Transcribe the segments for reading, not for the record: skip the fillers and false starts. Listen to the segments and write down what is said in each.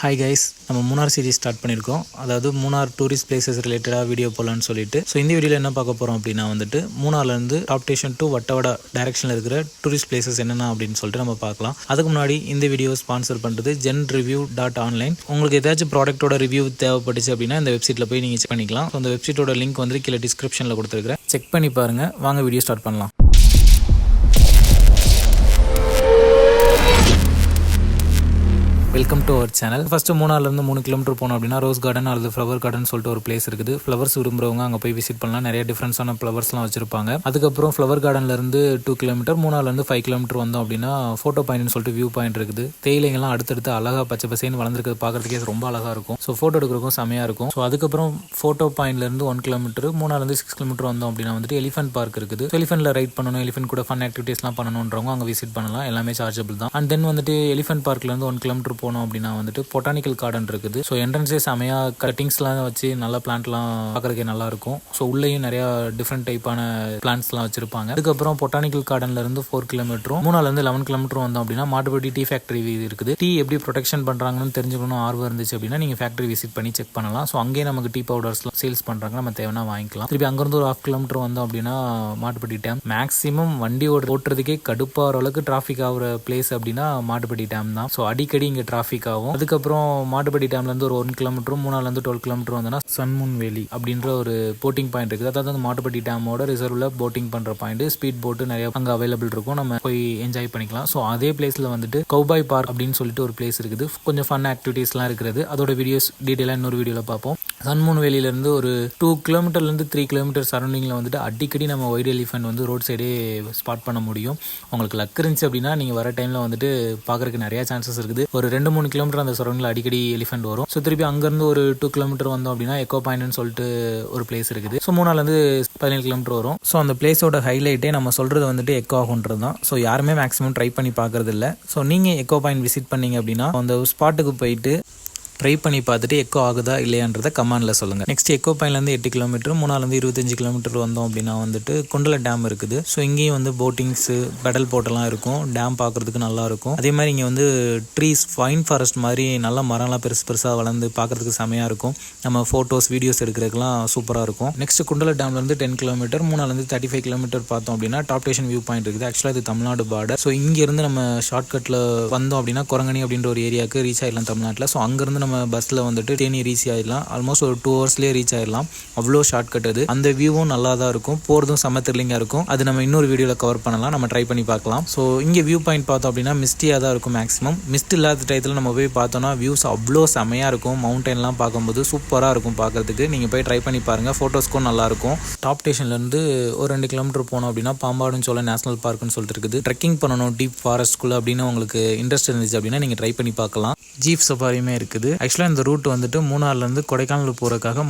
Hi guys, நம்ம Munnar series start பண்ணியிருக்கோம். அதாவது மூணார் டூரிஸ்ட் பிளேசஸ் ரிலேட்டடாக வீடியோ போடலான்னு சொல்லிட்டு. ஸோ இந்த வீடியோவில் என்ன பார்க்க போகிறோம் அப்படின்னா வந்துட்டு மூணார்லேருந்து டாப் ஸ்டேஷன் டு வட்டவடா டைரக்ஷனில் இருக்கிற டூரிஸ்ட் பிளேசஸ் என்னென்ன அப்படின்னு சொல்லிட்டு நம்ம பார்க்கலாம். அதுக்கு முன்னாடி இந்த வீடியோ ஸ்பான்சர் பண்ணுறது genreview.online. உங்களுக்கு ஏதாச்சும் ப்ராடக்ட்டோட ரிவ்யூ தேவைப்பட்டுச்சு அப்படின்னா இந்த வெப்சைட்டில் போய் நீங்கள் செக் பண்ணிக்கலாம். ஸோ அந்த வெப்சைட்டோட லிங்க் வந்து கீழே டிஸ்கிரிப்ஷனில் கொடுத்துருக்கிறேன். செக் பண்ணி பாருங்கள். வாங்க வீடியோ ஸ்டார்ட் பண்ணலாம். Welcome to our channel. First மூணார்லேருந்து 3 கிலோமீட்டர் போனோம் அப்படின்னா ரோஸ் கார்டன் அல்லது ஃப்ளவர் கார்டன் சொல்லிட்டு ஒரு பிளேஸ் இருக்குது. ஃப்ளவர்ஸ் விரும்புறவங்க அங்கே போய் விசிட் பண்ணலாம். நிறைய டிஃப்ரென்ஸான ஃப்ளவர்ஸ்லாம் வச்சிருப்பாங்க. அதுக்கப்புறம் ஃப்ளவர் கார்டன்லேருந்து 2 கிலோமீட்டர், மூணார்லேருந்து 5 கிலோமீட்டர் வந்தோம் அப்படின்னா ஃபோட்டோ பாயிண்ட்னு சொல்லிட்டு வியூ பாயிண்ட் இருக்குது. தேயிலைங்கெல்லாம் அடுத்தடுத்து அழகாக பச்சை பசேன்னு வளர்ந்துருக்கிறது பார்க்குறதுக்கே ரொம்ப அழகாக இருக்கும். ஸோ ஃபோட்டோ எடுக்கிறதுக்கும் செமையாக இருக்கும். ஸோ அதுக்கப்புறம் ஃபோட்டோ பாயிண்ட்லேருந்து 1 கிலோமீட்டர், மூணார்லேருந்து 6 கிலோமீட்டர் வந்தோம் அப்படின்னா வந்துட்டு எலிஃபென்ட் பார்க் இருக்குது. எலிஃபென்ட்டில் ரைட் பண்ணணும், எலிஃபென்ட் கூட ஃபன் ஆக்டிவிட்டீஸ்லாம் பண்ணணுன்றவங்க அங்கே விசிட் பண்ணலாம். எல்லாமே சார்ஜபிள் தான். அண்ட் தென் வந்துட்டு எலிஃபென்ட் பார்க்லேருந்து 1 கிலோமீட்டர் போனோம் அப்படின்னா வந்துட்டு பொட்டானிக்கல் கார்டன் இருக்குது. ஸோ என்ட்ரன்ஸே செமையா கட்டிங்ஸ்லாம் வச்சு நல்ல பிளான்ட்லாம் பார்க்கறதுக்கே நல்லா இருக்கும். ஸோ உள்ளேயும் நிறைய டிஃப்ரெண்ட் டைப்பான பிளான்ட்ஸ்லாம் வச்சிருப்பாங்க. அதுக்கப்புறம் பொட்டானிக்கல் கார்டன்ல இருந்து 4 கிலோமீட்டரும், மூணார்லேருந்து 11 கிலோமீட்டர் வந்தோம் அப்படின்னா மாட்டுப்பட்டி டீ ஃபேக்டரி இருக்குது. டீ எப்படி ப்ரொடெக்ஷன் பண்றாங்கன்னு தெரிஞ்சுக்கணும் ஆர்வம் இருந்துச்சு அப்படின்னா நீங்க ஃபேக்டரி விசிட் பண்ணி செக் பண்ணலாம். ஸோ அங்கேயே நமக்கு டீ பவுடர்ஸ்லாம் சேல்ஸ் பண்றாங்க, நம்ம தேவைன்னா வாங்கிக்கலாம். திருப்பி அங்கிருந்து ஒரு 1/2 கிலோமீட்டர் வந்தோம் அப்படின்னா மாட்டுப்பட்டி டேம். மேக்ஸிமம் வண்டி ஓட்டுறதுக்கே கடுப்பாகிற அளவுக்கு டிராஃபிக் ஆகிற பிளேஸ் அப்படின்னா மாட்டுப்பட்டி டேம் தான். ஸோ அடிக்கடி இங்கே டிராஃபிக் ஆகும். அதுக்கப்புறம் மாட்டுப்பட்டி டேம்லேருந்து ஒரு 1 கிலோமீட்டரும், மூணார்லேருந்து 12 கிலோமீட்டர் வந்தோன்னா சன்மூன் வேலி அப்படின்ற ஒரு போட்டிங் பாயிண்ட் இருக்குது. அதாவது அந்த மாட்டுப்பட்டி டேமோட ரிசர்வ்ல போட்டிங் பண்ணுற பாயிண்ட். ஸ்பீட் போட்டு நிறைய அங்கே அவைலபிள் இருக்கும், நம்ம போய் என்ஜாய் பண்ணிக்கலாம். ஸோ அதே பிளேஸில் வந்துட்டு கௌபாய் பார்க் அப்படின்னு சொல்லிட்டு ஒரு பிளேஸ் இருக்குது. கொஞ்சம் ஃபன் ஆக்டிவிட்டீஸ்லாம் இருக்கிறது. அதோட வீடியோஸ் டீட்டெயிலாக இன்னொரு வீடியோவில் பார்ப்போம். சன்மூன் வேலியிலேருந்து ஒரு 2 கிலோமீட்டர்லேருந்து 3 கிலோமீட்டர் சரௌண்டிங்கில் வந்துட்டு அடிக்கடி நம்ம ஒயிட் எலிஃபென்ட் வந்து ரோட் சைடே ஸ்பாட் பண்ண முடியும். உங்களுக்கு லக் இருந்துச்சு அப்படின்னா நீங்கள் வர டைமில் வந்துட்டு பார்க்குறதுக்கு நிறைய சான்சஸ் இருக்குது. ஒரு 2-3 கிலோமீட்டர் அந்த சரௌண்டிங்கில் அடிக்கடி எலிஃபென்ட் வரும். ஸோ திருப்பி அங்கேருந்து ஒரு 2 கிலோமீட்டர் வந்தோம் அப்படின்னா எக்கோ பாயிண்ட்னு சொல்லிட்டு ஒரு பிளேஸ் இருக்குது. ஸோ மூணார்லேருந்து 17 கிலோமீட்டர் வரும். ஸோ அந்த பிளேஸோட ஹைலைட்டே நம்ம சொல்கிறது வந்துட்டு எக்கோ ஆகுன்றது தான். ஸோ யாருமே மேக்ஸிமம் ட்ரை பண்ணி பார்க்கறது இல்லை. ஸோ நீங்கள் எக்கோ பாயிண்ட் விசிட் பண்ணீங்க அப்படின்னா அந்த ஸ்பாட்டுக்கு போயிட்டு ட்ரை பண்ணி பார்த்துட்டு எக்கோ ஆகுதா இல்லையான்றதை கமெண்டில் சொல்லுங்கள். நெக்ஸ்ட் எக்கோ பாயிண்ட்லேருந்து 8 கிலோமீட்டர், மூணார்லேருந்து 25 கிலோமீட்டர் வந்தோம் அப்படின்னா வந்துட்டு குண்டல டேம் இருக்குது. ஸோ இங்கேயும் வந்து போட்டிங்ஸு, பெடல் போட்டெல்லாம் இருக்கும். டேம் பார்க்குறதுக்கு நல்லா இருக்கும். அதே மாதிரி இங்கே வந்து ட்ரீஸ், ஃபைன் ஃபாரஸ்ட் மாதிரி நல்ல மரம்லாம் பெருசாக வளர்ந்து பார்க்குறதுக்கு செமையாக இருக்கும். நம்ம ஃபோட்டோஸ், வீடியோஸ் எடுக்கிறதுக்குலாம் சூப்பராக இருக்கும். நெக்ஸ்ட் குண்டல டேம்லேருந்து 10 கிலோமீட்டர், மூணார்லேருந்து 35 கிலோமீட்டர் பார்த்தோம் அப்படின்னா டாப் ஸ்டேஷன் வியூ பாயிண்ட் இருக்குது. ஆக்சுவலாக இது தமிழ்நாடு பார்டர். ஸோ இங்கேருந்து நம்ம ஷார்ட்கட்டில் வந்தோம் அப்படின்னா குரங்கணி அப்படின்ற ஒரு ஏரியாவுக்கு ரீச் ஆகிடலாம் தமிழ்நாட்டில். ஸோ அங்கேருந்து நம்ம பஸ்ஸில் வந்துட்டு தேனி ரீச் ஆகிடலாம். ஆல்மோஸ்ட் ஒரு 2 ஹவர்ஸ்லேயே ரீச் ஆகிடலாம். அவ்வளோ ஷார்ட்கட் அது. அந்த வியூவும் நல்லா தான் இருக்கும். போகிறதும் செம்ம த்ரில்லிங்காக இருக்கும். அது நம்ம இன்னொரு வீடியோவில் கவர் பண்ணலாம், நம்ம ட்ரை பண்ணி பார்க்கலாம். ஸோ இங்கே வியூ பாயிண்ட் பார்த்தோம் அப்படின்னா மிஸ்டியாக தான் இருக்கும் மேக்ஸிமம். மிஸ்ட் இல்லாத டயத்தில் நம்ம போய் பார்த்தோன்னா வியூஸ் அவ்வளோ செமையாக இருக்கும். மவுண்டன்லாம் பார்க்கும்போது சூப்பராக இருக்கும் பார்க்குறதுக்கு. நீங்கள் போய் ட்ரை பண்ணி பாருங்கள். ஃபோட்டோஸ்க்கும் நல்லாயிருக்கும். டாப் ஸ்டேஷன்லேருந்து ஒரு 2 கிலோமீட்டர் போனோம் அப்படின்னா பாம்பாடுன்னு சொல்ல நேஷனல் பார்க்குன்னு சொல்லிட்டு இருக்குது. ட்ரெக்கிங் பண்ணணும் டீப் ஃபாரஸ்ட்குள்ளே அப்படின்னு உங்களுக்கு இன்ட்ரெஸ்ட் இருந்துச்சு அப்படின்னா நீங்கள் ட்ரை பண்ணி பார்க்கலாம். ஜீப் சஃபாரியுமே இருக்குது. ஆக்சுவலாக இந்த ரூட் வந்துட்டு மூணார்லேருந்து கொடைக்கானல் போகிறதுக்காக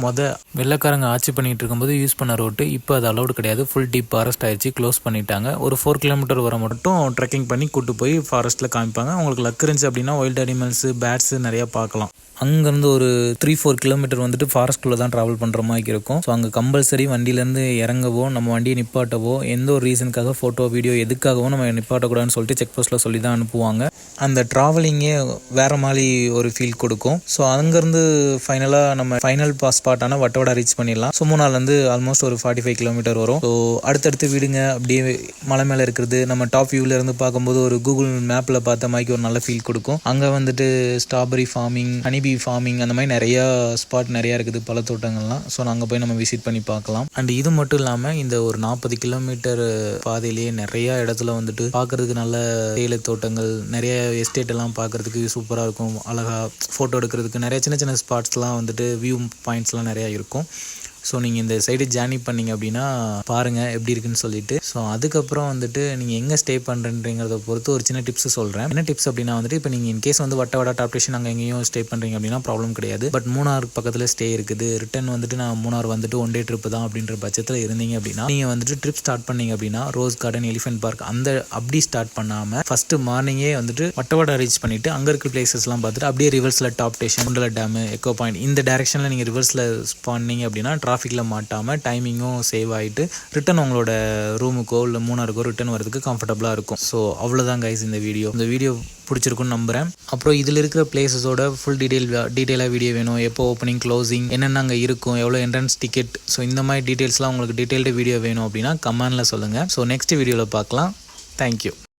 வெள்ளைக்காரங்க ஆட்சி பண்ணிட்டு இருக்கும்போது யூஸ் பண்ண ரூட்டு. இப்போ அது அலௌடு கிடையாது. ஃபுல் டீப் ஃபாரஸ்ட் ஆயிடுச்சு, க்ளோஸ் பண்ணிட்டாங்க. ஒரு 4 கிலோமீட்டர் வர மட்டும் ட்ரெக்கிங் பண்ணி கூட்டு போய் ஃபாரஸ்ட்டில் காமிப்பாங்க. உங்களுக்கு லக் இருந்துச்சு அப்படின்னா வைல்ட் அனிமல்ஸு, பேட்ஸு நிறையா பார்க்கலாம். அங்கேருந்து ஒரு 3-4 கிலோமீட்டர் வந்துட்டு ஃபாரஸ்ட்குள்ளே தான் ட்ராவல் பண்ணுற மாதிரி இருக்கும். ஸோ அங்கே கம்பல்சரி வண்டியிலேருந்து இறங்கவோ, நம்ம வண்டியை நிப்பாட்டவோ, எந்த ஒரு ரீசனுக்காக ஃபோட்டோ, வீடியோ எதுக்காகவும் நம்ம நிப்பாட்டக்கூடாதுன்னு சொல்லிட்டு செக் போஸ்ட்டில் சொல்லி தான் அனுப்புவாங்க. அந்த ட்ராவலிங்கே வேறு மாதிரி ஒரு ஃபீல் கொடுக்கும். ஸோ அங்கேருந்து ஃபைனலாக நம்ம ஃபைனல் ஸ்பாட்டான வட்டவடா ரீச் பண்ணிடலாம். ஸோ மூணார்லேருந்து ஆல்மோஸ்ட் ஒரு 45 கிலோமீட்டர் வரும். ஸோ அடுத்தடுத்து வீடுங்க அப்படியே மலை மேலே இருக்கிறது நம்ம டாப் வியூவில் இருந்து பார்க்கும்போது ஒரு கூகுள் மேப்பில் பார்த்த மாதிரி ஒரு நல்ல ஃபீல் கொடுக்கும். அங்கே வந்துட்டு ஸ்ட்ராபெரி ஃபார்மிங், ஹனிபி ஃபார்மிங், அந்த மாதிரி நிறையா ஸ்பாட் நிறையா இருக்குது, பழத்தோட்டங்கள்லாம். ஸோ நாங்கள் போய் நம்ம விசிட் பண்ணி பார்க்கலாம். அண்ட் இது மட்டும் இல்லாமல் இந்த ஒரு 40 கிலோமீட்டர் பாதையிலேயே நிறையா இடத்துல வந்துட்டு பார்க்குறதுக்கு நல்ல தேயிலை தோட்டங்கள், நிறைய எஸ்டேட் எல்லாம் பார்க்குறதுக்கு சூப்பராக இருக்கும். அழகாக ஃபோட்டோ எடுக்கிறதுக்கு நிறைய சின்ன சின்ன ஸ்பாட்ஸ்லாம் வந்துட்டு வியூ பாயிண்ட்ஸ்லாம் நிறையா இருக்கும். ஸோ நீங்கள் இந்த சைடு ஜேர்னி பண்ணிங்க அப்படின்னா பாருங்கள் எப்படி இருக்குன்னு சொல்லிட்டு. ஸோ அதுக்கப்புறம் வந்துட்டு நீங்கள் எங்கே ஸ்டே பண்ணுறீங்கிறத பொறுத்து ஒரு சின்ன டிப்ஸ் சொல்கிறேன். என்ன டிப்ஸ் அப்படின்னா வந்துட்டு இப்போ நீங்கள் இன்கேஸ் வந்து வட்டவடா டாப் ஸ்டேஷன் அங்கே எங்கேயும் ஸ்டே பண்ணுறீங்க அப்படின்னா ப்ராப்ளம் கிடையாது. பட் மூணார் பக்கத்தில் ஸ்டே இருக்குது. ரிட்டன் வந்துட்டு நான் மூணார் வந்துட்டு 1 டே ட்ரிப்பு தான் அப்படின்ற பட்சத்தில் இருந்தீங்க அப்படின்னா நீங்கள் வந்துட்டு ட்ரிப் ஸ்டார்ட் பண்ணீங்க அப்படின்னா ரோஸ் கார்டன், எலிஃபென்ட் பார்க் அப்படி ஸ்டார்ட் பண்ணாமல் ஃபஸ்ட்டு மார்னிங்கே வந்துட்டு வட்டவடா ரீச் பண்ணிவிட்டு அங்கே இருக்கிற பிளேசஸ்லாம் பார்த்துட்டு அப்படியே ரிவர்ஸில் top station, Kundala dam, echo point இந்த டைரெக்ஷனில் நீங்கள் ரிவர்ஸில் பண்ணீங்க அப்படின்னா டிராஃபிக்கில் மாட்டாமல் டைமிங்கும் சேவ் ஆகிட்டு ரிட்டன் உங்களோட ரூமுக்கோ இல்லை மூணாருக்கோ ரிட்டன் வரதுக்கு கம்ஃபர்டபுளாக இருக்கும். ஸோ அவ்வளோதான் கைஸ் இந்த வீடியோ பிடிச்சிருக்குன்னு நம்புகிறேன். அப்புறம் இதில் இருக்கிற பிளேஸஸோட ஃபுல் டீட்டெயிலாக வீடியோ வேணும், எப்போ ஓப்பனிங் க்ளோசிங், என்னென்ன அங்கே இருக்கும், எவ்வளோ என்ட்ரன்ஸ் டிக்கெட், ஸோ இந்த மாதிரி டீட்டெயில்ஸ்லாம் உங்களுக்கு டீட்டெயில்டு வீடியோ வேணும் அப்படின்னா கமெண்டில் சொல்லுங்கள். ஸோ நெக்ஸ்ட் வீடியோவில் பார்க்கலாம். தேங்க்யூ.